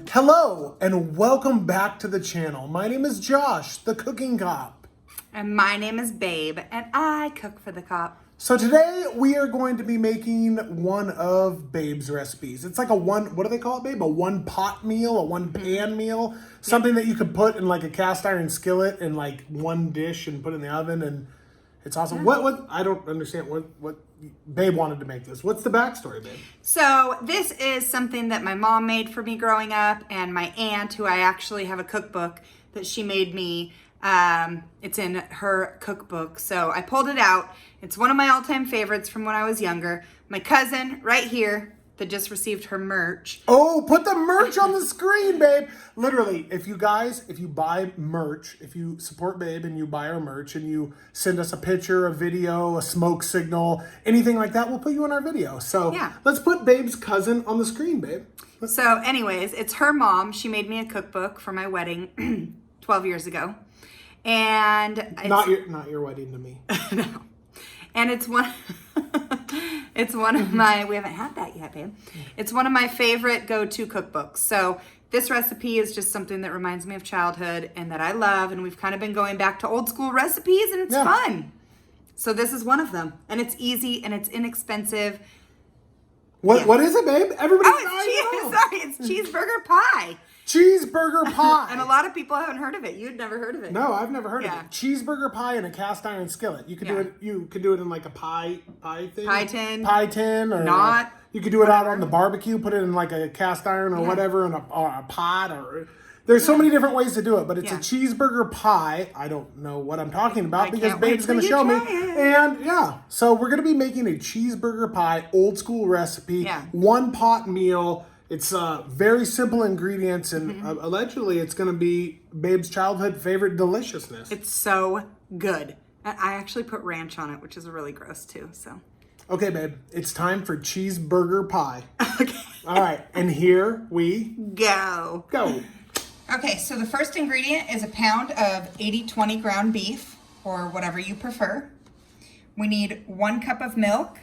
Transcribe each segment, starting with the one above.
Hello and welcome back to the channel. My name is Josh, the cooking cop. And my name is Babe, and I cook for the cop. So today we are going to be making one of Babe's recipes. It's like what do they call it, Babe? A one pot meal, a one pan meal, something that you could put in like a cast iron skillet in like one dish and put in the oven, and it's awesome. What I don't understand what Babe wanted to make this. What's the backstory, Babe? So this is something that my mom made for me growing up, and my aunt, who I actually have a cookbook that she made me. It's in her cookbook. So I pulled it out. It's one of my all-time favorites from when I was younger. My cousin right here that just received her merch. Oh, put the merch on the screen, Babe. Literally, if you buy merch, if you support Babe and you buy our merch and you send us a picture, a video, a smoke signal, anything like that, we'll put you in our video. So yeah. Let's put Babe's cousin on the screen, Babe. So anyways, it's her mom. She made me a cookbook for my wedding 12 years ago. And not your wedding to me. No. And it's one of my, we haven't had that yet, babe. It's one of my favorite go-to cookbooks. So this recipe is just something that reminds me of childhood and that I love. And we've kind of been going back to old school recipes, and it's fun. So this is one of them. And it's easy and it's inexpensive. What is it, Babe? Everybody it's cheeseburger pie. Cheeseburger pie. And a lot of people haven't heard of it. You'd never heard of it. No, I've never heard of it. Cheeseburger pie in a cast iron skillet. You could do it. You could do it in like a pie thing. Pie tin, or not. You could do it out on the barbecue. Put it in like a cast iron or whatever, in a pot. Or there's so many different ways to do it. But it's a cheeseburger pie. I don't know what I'm talking about because Babe's going to show me. And so we're going to be making a cheeseburger pie, old school recipe, one pot meal. It's very simple ingredients, and allegedly it's going to be Babe's childhood favorite deliciousness. It's so good. I actually put ranch on it, which is really gross too. So. Okay, Babe, it's time for cheeseburger pie. Okay. All right, and here we go. Okay, so the first ingredient is a pound of 80/20 ground beef, or whatever you prefer. We need 1 cup of milk.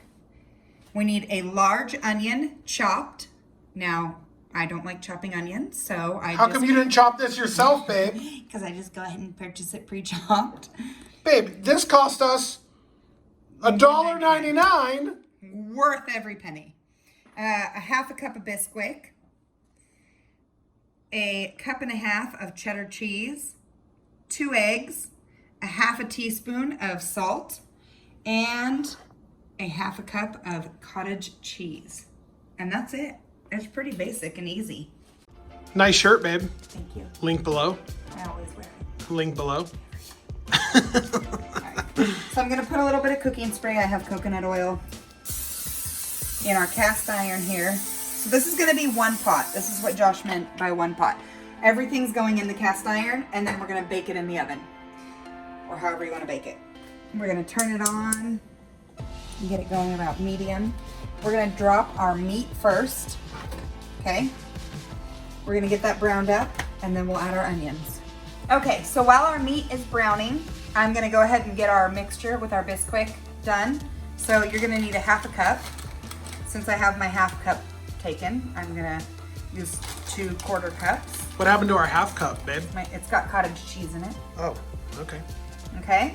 We need a large onion chopped. Now, I don't like chopping onions, so How come you didn't chop this yourself, Babe? Because I just go ahead and purchase it pre-chopped. Babe, this cost us $1.99. Worth every penny. A half a cup of Bisquick. A cup and a half of cheddar cheese. 2 eggs. A half a teaspoon of salt. And a half a cup of cottage cheese. And that's it. It's pretty basic and easy. Nice shirt, Babe. Thank you. Link below. I always wear it. Link below. Right. So I'm gonna put a little bit of cooking spray. I have coconut oil in our cast iron here. So this is gonna be 1 pot. This is what Josh meant by 1 pot. Everything's going in the cast iron, and then we're gonna bake it in the oven, or however you wanna bake it. We're gonna turn it on and get it going about medium. We're gonna drop our meat first. Okay, we're gonna get that browned up, and then we'll add our onions. Okay, so while our meat is browning, I'm gonna go ahead and get our mixture with our Bisquick done. So you're gonna need a half a cup. Since I have my half cup taken, I'm gonna use 2 1/4 cups. What happened to our half cup, Babe? It's got cottage cheese in it. Oh, okay. Okay,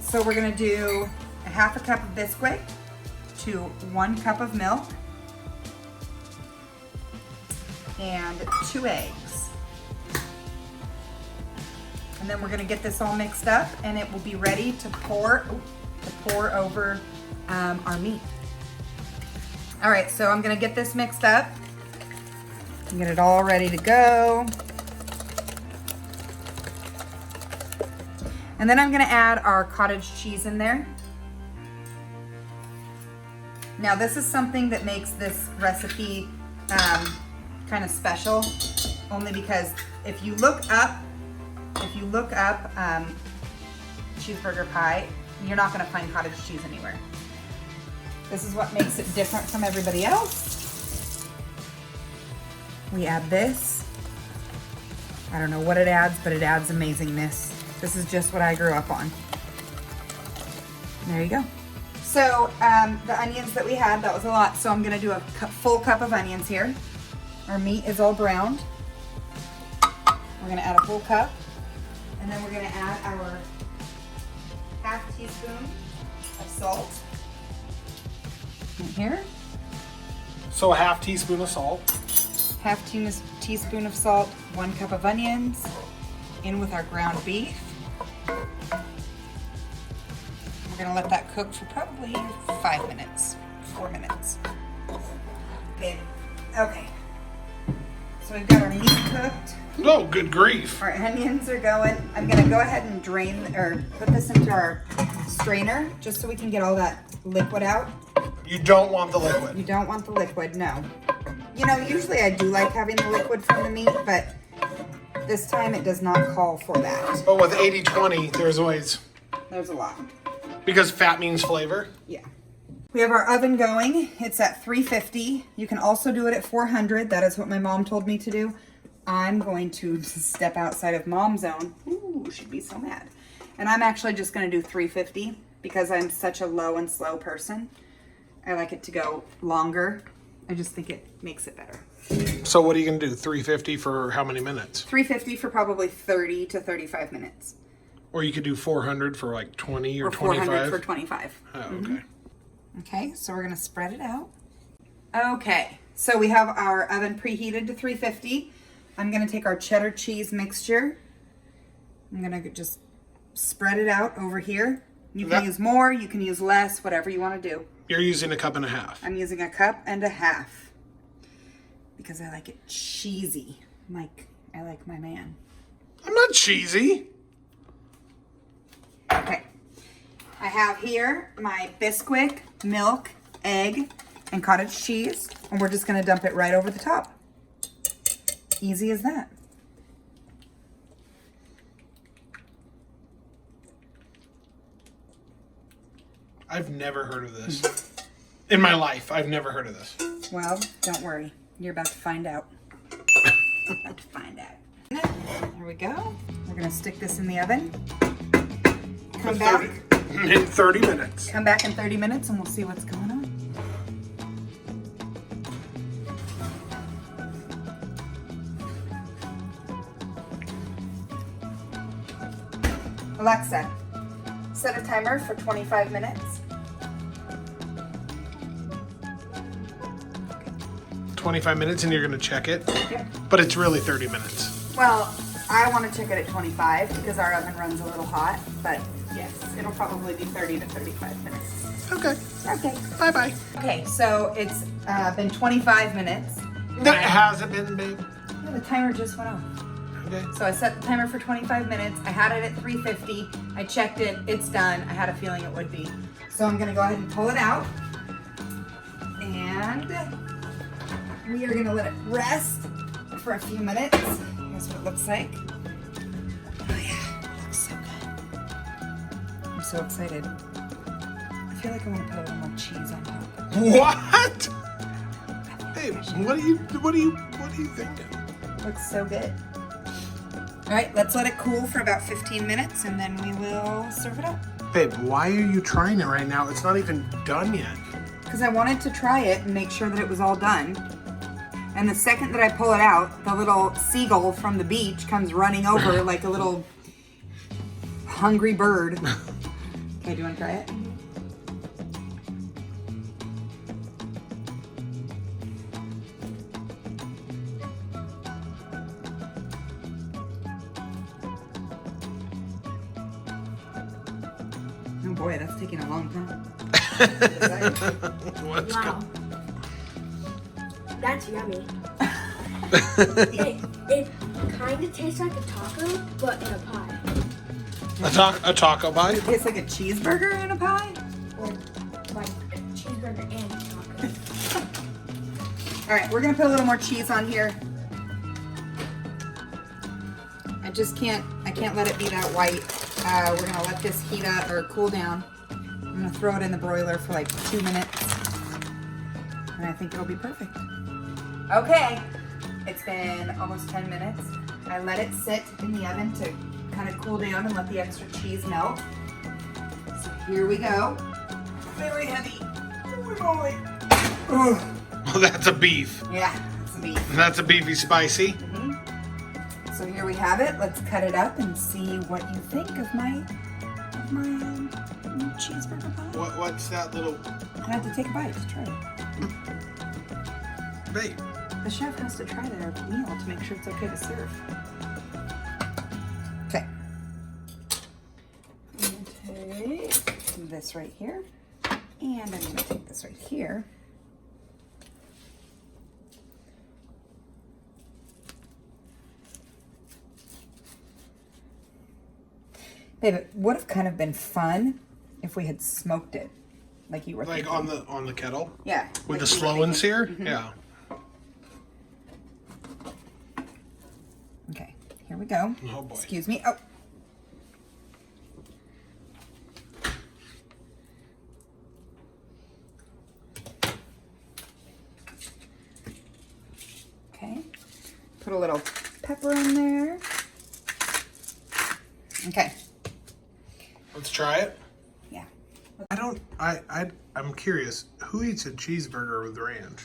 so we're gonna do a half a cup of Bisquick to 1 cup of milk and 2 eggs. And then we're gonna get this all mixed up, and it will be ready to pour over our meat. All right, so I'm gonna get this mixed up and get it all ready to go. And then I'm gonna add our cottage cheese in there. Now this is something that makes this recipe kind of special, only because if you look up cheeseburger pie, you're not gonna find cottage cheese anywhere. This is what makes it different from everybody else. We add this, I don't know what it adds, but it adds amazingness. This is just what I grew up on. There you go. So the onions that we had, that was a lot. So I'm gonna do a full cup of onions here. Our meat is all browned. We're gonna add a full cup. And then we're gonna add our half teaspoon of salt. In here. So a half teaspoon of salt. Half teaspoon of salt, 1 cup of onions, in with our ground beef. We're gonna let that cook for probably 5 minutes, 4 minutes. Okay. So we've got our meat cooked. Oh, good grief. Our onions are going. I'm gonna go ahead and drain or put this into our strainer just so we can get all that liquid out. You don't want the liquid. You don't want the liquid, no. You know, usually I do like having the liquid from the meat, but this time it does not call for that. But with 80-20, there's always... There's a lot. Because fat means flavor? Yeah. We have our oven going. It's at 350. You can also do it at 400. That is what my mom told me to do. I'm going to step outside of mom's zone. Ooh, she'd be so mad. And I'm actually just going to do 350 because I'm such a low and slow person. I like it to go longer. I just think it makes it better. So what are you going to do? 350 for how many minutes? 350 for probably 30 to 35 minutes. Or you could do 400 for like 20 or 400 25? for 25. Oh, okay. Okay, so we're gonna spread it out. Okay, so we have our oven preheated to 350. I'm gonna take our cheddar cheese mixture. I'm gonna just spread it out over here. You can use more, you can use less, whatever you wanna do. You're using a cup and a half. I'm using a cup and a half because I like it cheesy. I like my man. I'm not cheesy. Okay. I have here my Bisquick, milk, egg, and cottage cheese, and we're just gonna dump it right over the top. Easy as that. I've never heard of this. In my life, I've never heard of this. Well, don't worry. You're about to find out. About to find out. There we go. We're gonna stick this in the oven. Come back. In 30 minutes. Come back in 30 minutes and we'll see what's going on. Alexa, set a timer for 25 minutes. 25 minutes and you're going to check it? Yep. But it's really 30 minutes. Well, I want to check it at 25 because our oven runs a little hot, but yes, it'll probably be 30 to 35 minutes. Okay. Okay. Bye-bye. Okay, so it's been 25 minutes. That hasn't been, babe. Yeah, the timer just went off. Okay. So I set the timer for 25 minutes. I had it at 350. I checked it. It's done. I had a feeling it would be. So I'm going to go ahead and pull it out. And we are going to let it rest for a few minutes. Here's what it looks like. Oh yeah, it looks so good. I'm so excited. I feel like I want to put a little more cheese on top. What? Babe, what are you thinking? Looks so good. All right, let's let it cool for about 15 minutes and then we will serve it up. Babe, why are you trying it right now? It's not even done yet. Because I wanted to try it and make sure that it was all done. And the second that I pull it out, the little seagull from the beach comes running over like a little hungry bird. Okay, do you want to try it? Oh boy, that's taking a long time. Let's Wow. go. That's yummy. it kind of tastes like a taco, but in a pie. A taco pie? It tastes like a cheeseburger in a pie? Or like a cheeseburger and a taco. All right, we're gonna put a little more cheese on here. I can't let it be that white. We're gonna let this heat up or cool down. I'm gonna throw it in the broiler for like 2 minutes. And I think it'll be perfect. Okay, it's been almost 10 minutes. I let it sit in the oven to kind of cool down and let the extra cheese melt. So here we go. Very heavy. Holy moly. Well, that's a beef. Yeah, it's a beef. That's a beefy spicy. So here we have it. Let's cut it up and see what you think of my cheeseburger pie. What's that little... I have to take a bite to try it. Babe. The chef has to try their meal to make sure it's okay to serve. Okay. I'm going to take this right here. And I'm going to take this right here. Babe, it would have kind of been fun if we had smoked it, like you were Like thinking. on the kettle? Yeah. With like the you were slow and thinking. sear? Mhm. Yeah. Okay, here we go. Oh boy. Excuse me. Oh. Okay. Put a little pepper in there. Okay. Let's try it. Yeah. I'm curious. Who eats a cheeseburger with ranch?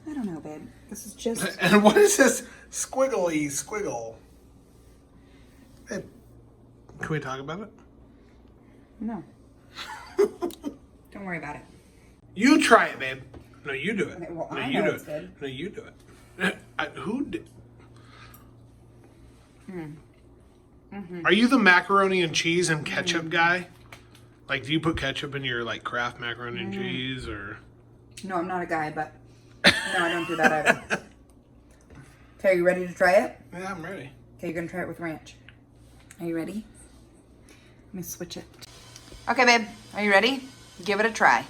I don't know, babe. This is just... And what is this squiggly squiggle? Hey, can we talk about it? No. Don't worry about it. You try it, babe. No, you do it. Okay, well, no, I you know do it's it. good. No, you do it. Who did? Are you the macaroni and cheese and ketchup guy? Like, do you put ketchup in your like Kraft macaroni and cheese, or? No, I'm not a guy, but no, I don't do that either. Okay, are you ready to try it? Yeah, I'm ready. Okay, you're gonna try it with ranch. Are you ready? Let me switch it. Okay, babe, are you ready? Give it a try.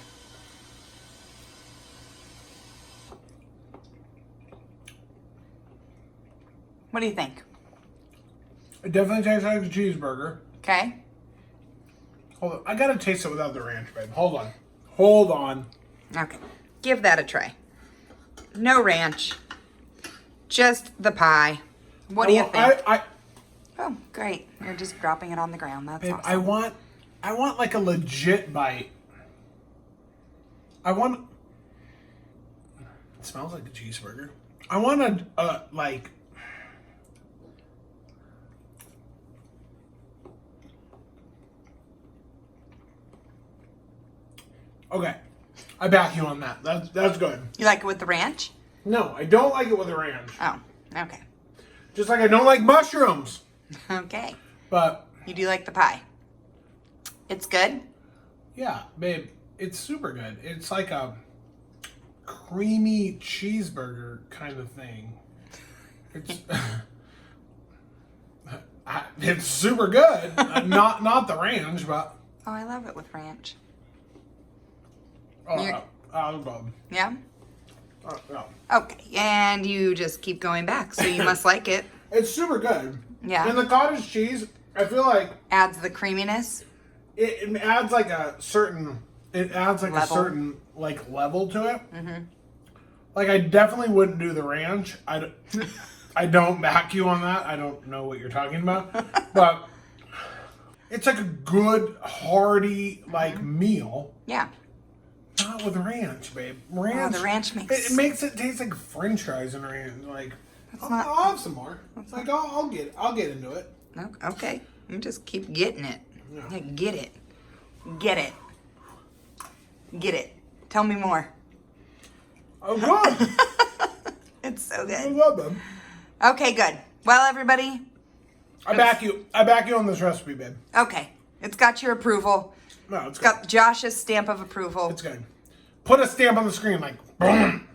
What do you think? It definitely tastes like a cheeseburger. Okay. Hold on, I gotta taste it without the ranch, babe. Hold on. Hold on. Okay, give that a try. No ranch, just the pie. What do you think? Oh, great. You're just dropping it on the ground. That's Babe, awesome. I want like a legit bite. It smells like a cheeseburger. I want a like. Okay, I back you on that. That's good. You like it with the ranch? No, I don't like it with a ranch. Oh, okay. Just like I don't like mushrooms. Okay. But You do like the pie? It's good? yeah, babe, it's super good. It's like a creamy cheeseburger kind of thing. It's it's super good. Not the ranch, but Oh, I love it with ranch. oh, Yeah? no. Okay, and you just keep going back, so you must like it. It's super good. Yeah. And the cottage cheese, I feel like Adds the creaminess. it adds like a certain Level. like level to it. Mm-hmm. Like I definitely wouldn't do the ranch. I don't back you on that. I don't know what you're talking about, but it's like a good hearty like meal. Yeah. Not with ranch, babe. Ranch. Oh, the ranch makes... It makes it taste like French fries and ranch. Like not- I'll have some more. It's like I'll get into it. Okay. You just keep getting it. Yeah. Yeah, get it. Get it. Get it. Tell me more. Oh, good. It's so I good. love them. Okay, good. Well, everybody, I back you on this recipe, babe. okay. It's got your approval. No, it's It's good. got Josh's stamp of approval. It's good. Put a stamp on the screen, like boom.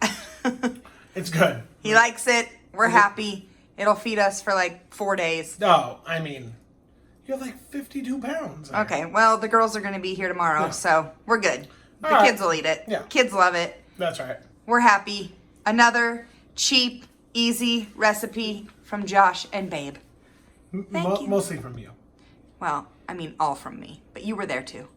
It's good. He likes it. We're happy. It'll feed us for like 4 days. No, I mean, you have like 52 pounds. Okay, well, the girls are going to be here tomorrow, so we're good. The All right. kids will eat it. Yeah. Kids love it. That's right. We're happy. Another cheap, easy recipe from Josh and Babe. Thank you. Mostly from you. Well, I mean, all from me, but you were there too.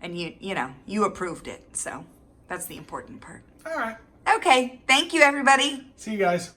And you approved it, so that's the important part. All right. Okay, thank you, everybody. See you guys.